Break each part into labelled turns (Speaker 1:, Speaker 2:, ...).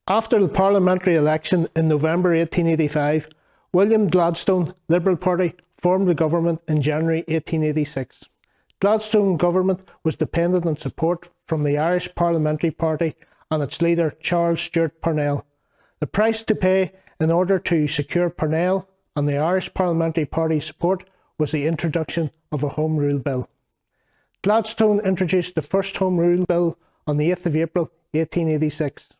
Speaker 1: After the parliamentary election in November 1885, William Gladstone Liberal Party formed the government in January 1886. Gladstone government was dependent on support from the Irish Parliamentary Party and its leader Charles Stewart Parnell. The price to pay in order to secure Parnell and the Irish Parliamentary Party support was the introduction of a Home Rule Bill. Gladstone introduced the first Home Rule Bill on the 8th of April 1886.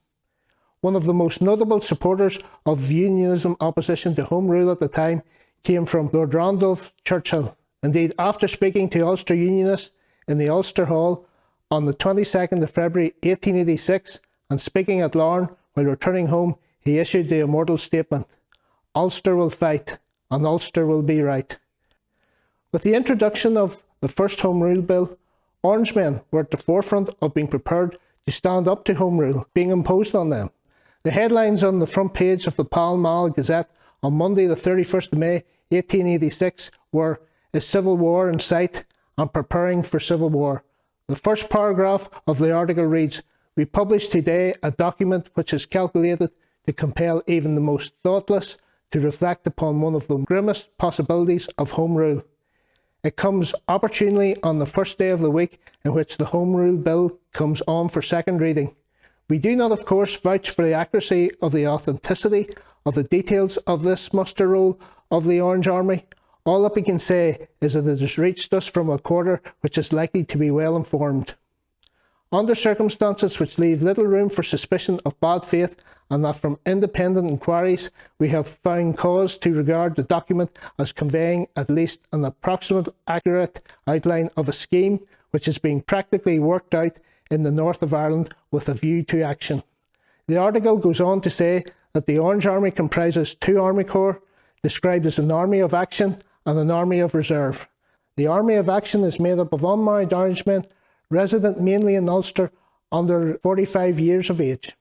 Speaker 1: One of the most notable supporters of unionism opposition to Home Rule at the time came from Lord Randolph Churchill. Indeed, after speaking to Ulster Unionists in the Ulster Hall on the 22nd of February 1886 and speaking at Larne while returning home, he issued the immortal statement, "Ulster will fight and Ulster will be right." With the introduction of the first Home Rule Bill, Orangemen were at the forefront of being prepared to stand up to Home Rule being imposed on them. The headlines on the front page of the Pall Mall Gazette on Monday the 31st of May 1886 were "Is Civil War in Sight?" and "Preparing for Civil War." The first paragraph of the article reads, "We publish today a document which is calculated to compel even the most thoughtless to reflect upon one of the grimmest possibilities of Home Rule. It comes opportunely on the first day of the week in which the Home Rule Bill comes on for second reading. We do not, of course, vouch for the accuracy of the authenticity of the details of this muster roll of the Orange Army. All that we can say is that it has reached us from a quarter which is likely to be well informed. Under circumstances which leave little room for suspicion of bad faith, and that from independent inquiries we have found cause to regard the document as conveying at least an approximate accurate outline of a scheme which is being practically worked out in the north of Ireland with a view to action." The article goes on to say that the Orange Army comprises two army corps, described as an Army of Action and an Army of Reserve. The Army of Action is made up of unmarried Irishmen resident mainly in Ulster under 45 years of age.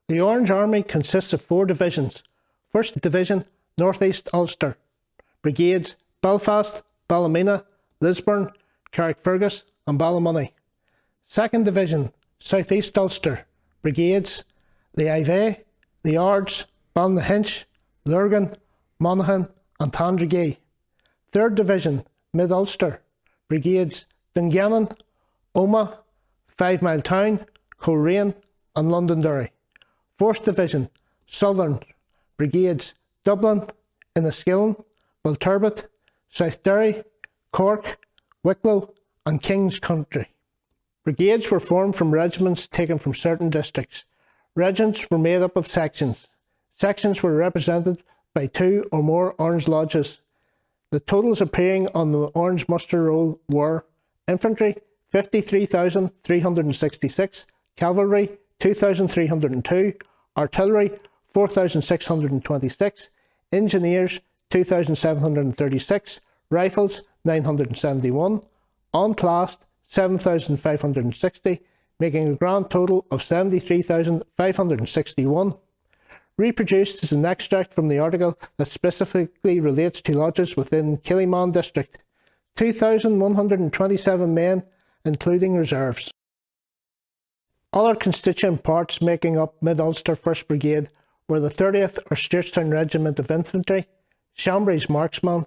Speaker 1: The Orange Army consists of four divisions. First Division, North East Ulster. Brigades, Belfast, Ballymena, Lisburn, Carrickfergus and Ballymoney. Second Division, South East Ulster. Brigades, the Iveagh, the Ards, Ballynahinch, Lurgan, Monaghan and Tandragee. Third Division, Mid Ulster. Brigades, Dungannon, Omagh, 5 Mile Town, Coleraine and Londonderry. Fourth Division, Southern. Brigades, Dublin, Enniskillen, Belturbet, South Derry, Cork, Wicklow and King's Country. Brigades were formed from regiments taken from certain districts. Regiments were made up of sections. Sections were represented by two or more Orange Lodges. The totals appearing on the Orange muster roll were: Infantry 53,366, Cavalry 2,302, Artillery 4,626, Engineers 2,736, Rifles 971, unclassed 7,560, making a grand total of 73,561. Reproduced is an extract from the article that specifically relates to lodges within Killyman district. 2,127 men, including reserves. Other constituent parts making up Mid-Ulster 1st Brigade were the 30th or Stewartstown Regiment of Infantry, Shambreys Marksmen,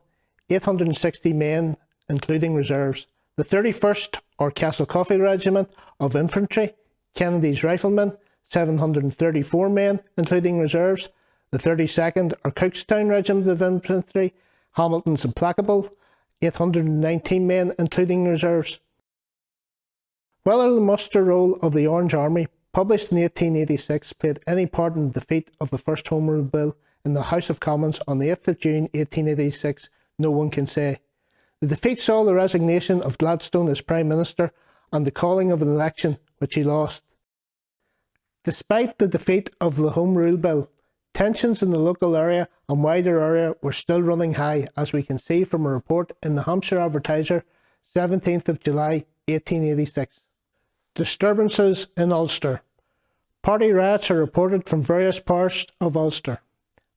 Speaker 1: 860 men, including reserves. The 31st or Castlecoffey Regiment of Infantry, Kennedy's Riflemen, 734 men, including reserves. The 32nd or Cookstown Regiment of Infantry, Hamilton's Implacable, 819 men, including reserves. Whether the muster roll of the Orange Army, published in 1886, played any part in the defeat of the first Home Rule Bill in the House of Commons on the 8th of June 1886, no one can say. The defeat saw the resignation of Gladstone as Prime Minister and the calling of an election which he lost. Despite the defeat of the Home Rule Bill, tensions in the local area and wider area were still running high, as we can see from a report in the Hampshire Advertiser, 17th of July 1886. Disturbances in Ulster. Party riots are reported from various parts of Ulster.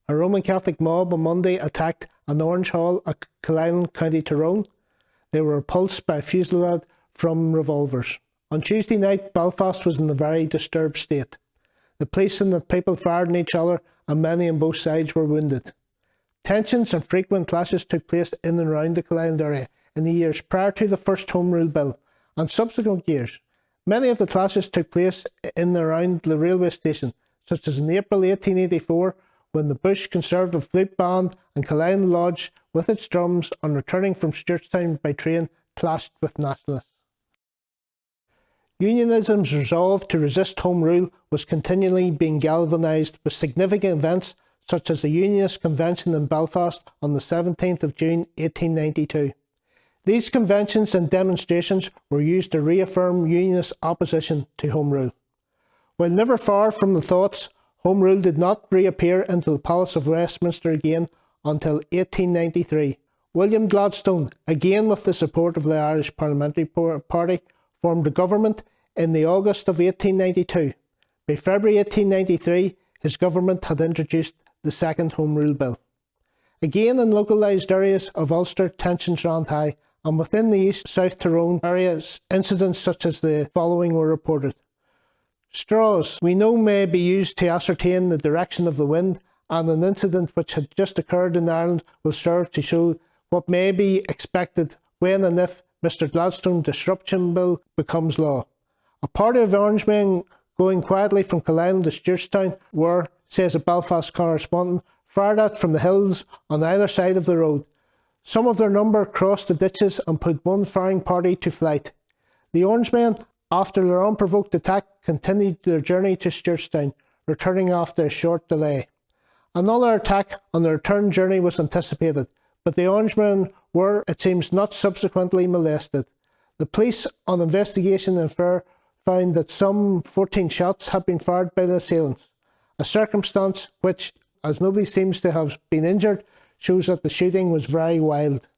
Speaker 1: A Roman Catholic mob on Monday attacked an Orange Hall at Killyman, County Tyrone. They were repulsed by a fusillade from revolvers. On Tuesday night, Belfast was in a very disturbed state. The police and the people fired on each other, and many on both sides were wounded. Tensions and frequent clashes took place in and around the Killeland area in the years prior to the first Home Rule Bill and subsequent years. Many of the clashes took place in and around the railway station, such as in April 1884, when the Bush Conservative Flute Band and Killeland Lodge, with its drums, on returning from Stewartstown by train, clashed with Nationalists. Unionism's resolve to resist Home Rule was continually being galvanised with significant events such as the Unionist Convention in Belfast on the 17th of June 1892. These conventions and demonstrations were used to reaffirm Unionist opposition to Home Rule. While never far from the thoughts, Home Rule did not reappear into the Palace of Westminster again until 1893. William Gladstone, again with the support of the Irish Parliamentary Party, formed a government in the August of 1892. By February 1893, his government had introduced the second Home Rule Bill. Again, in localised areas of Ulster, tensions ran high, and within the East South Tyrone areas, incidents such as the following were reported. Straws, we know, may be used to ascertain the direction of the wind, and an incident which had just occurred in Ireland will serve to show what may be expected when and if Mr Gladstone's Disruption Bill becomes law. A party of Orangemen going quietly from Killeland to Stewartstown were, says a Belfast correspondent, fired at from the hills on either side of the road. Some of their number crossed the ditches and put one firing party to flight. The Orangemen, after their unprovoked attack, continued their journey to Stewartstown, returning after a short delay. Another attack on their return journey was anticipated, but the Orangemen were, it seems, not subsequently molested. The police, on investigation and fair, found that some 14 shots had been fired by the assailants, a circumstance which, as nobody seems to have been injured, shows that the shooting was very wild.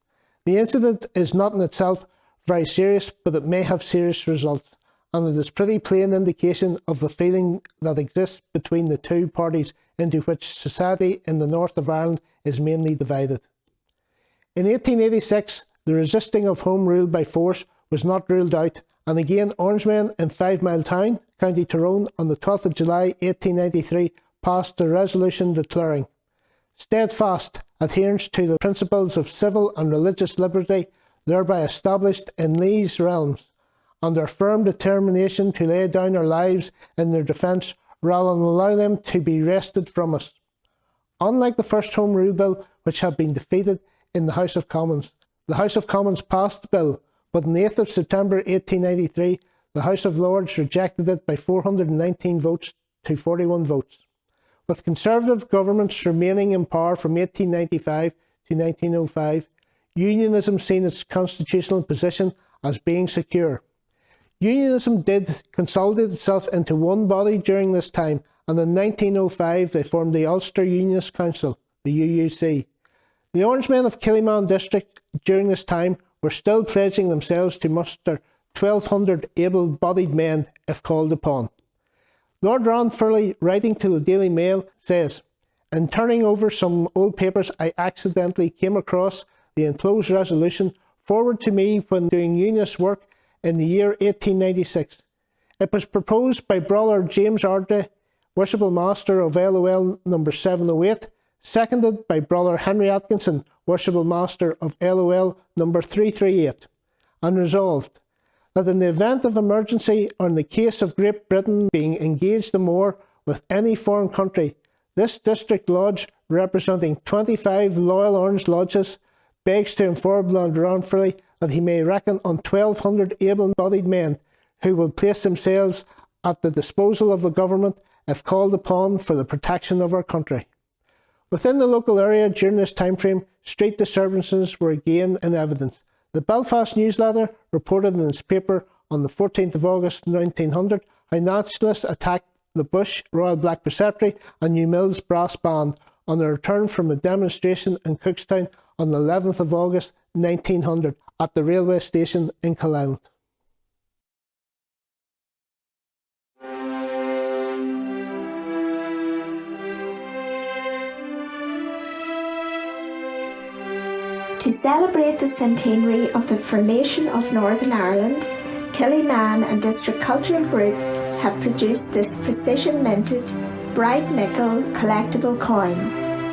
Speaker 1: The incident is not in itself very serious, but it may have serious results, and it is pretty plain indication of the feeling that exists between the two parties into which society in the north of Ireland is mainly divided. In 1886, the resisting of Home Rule by force was not ruled out, and again Orangemen in 5 Mile Town, County Tyrone, on the 12th of July 1893 passed a resolution declaring steadfast adherence to the principles of civil and religious liberty thereby established in these realms, and their firm determination to lay down our lives in their defence rather than allow them to be wrested from us. Unlike the first Home Rule Bill, which had been defeated in the House of Commons, the House of Commons passed the bill, but on the 8th of September 1893, the House of Lords rejected it by 419 votes to 41 votes. With Conservative governments remaining in power from 1895 to 1905, Unionism seen its constitutional position as being secure. Unionism did consolidate itself into one body during this time, and in 1905 they formed the Ulster Unionist Council, the UUC. The Orangemen of Killyman district during this time were still pledging themselves to muster 1,200 able-bodied men if called upon. Lord Ranfurly, writing to the Daily Mail, says, "In turning over some old papers, I accidentally came across the enclosed resolution forwarded to me when doing Unionist work in the year 1896. It was proposed by Brother James Ardrey, Worshipful Master of LOL number 708, seconded by Brother Henry Atkinson, Worshipful Master of LOL number 338, and resolved that in the event of emergency or in the case of Great Britain being engaged in war with any foreign country, this district lodge, representing 25 loyal Orange lodges, begs to inform Lord Ranfurly that he may reckon on 1,200 able-bodied men who will place themselves at the disposal of the government if called upon for the protection of our country." Within the local area during this time frame, street disturbances were again in evidence. The Belfast Newsletter reported in its paper on the 14th of August 1900 how Nationalists attacked the Bush Royal Black Preceptory and New Mills Brass Band on their return from a demonstration in Cookstown on the 11th of August 1900 at the railway station in Killeland.
Speaker 2: To celebrate the centenary of the formation of Northern Ireland, Killyman and District Cultural Group have produced this precision minted, bright nickel collectible coin.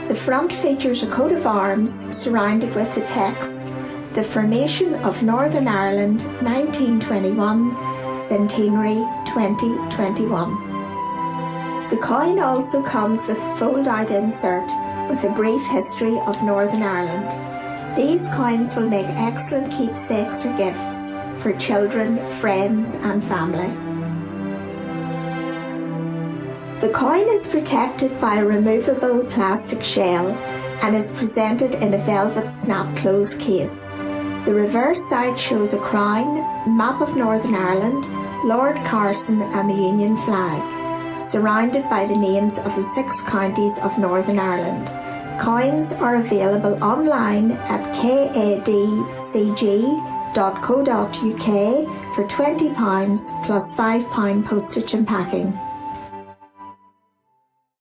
Speaker 2: The front features a coat of arms surrounded with the text, "The Formation of Northern Ireland 1921, Centenary 2021. The coin also comes with a fold-out insert with a brief history of Northern Ireland. These coins will make excellent keepsakes or gifts for children, friends and family. The coin is protected by a removable plastic shell and is presented in a velvet snap-close case. The reverse side shows a crown, map of Northern Ireland, Lord Carson and the Union flag, surrounded by the names of the 6 counties of Northern Ireland. Coins are available online at kadcg.co.uk for £20 plus £5 postage and packing.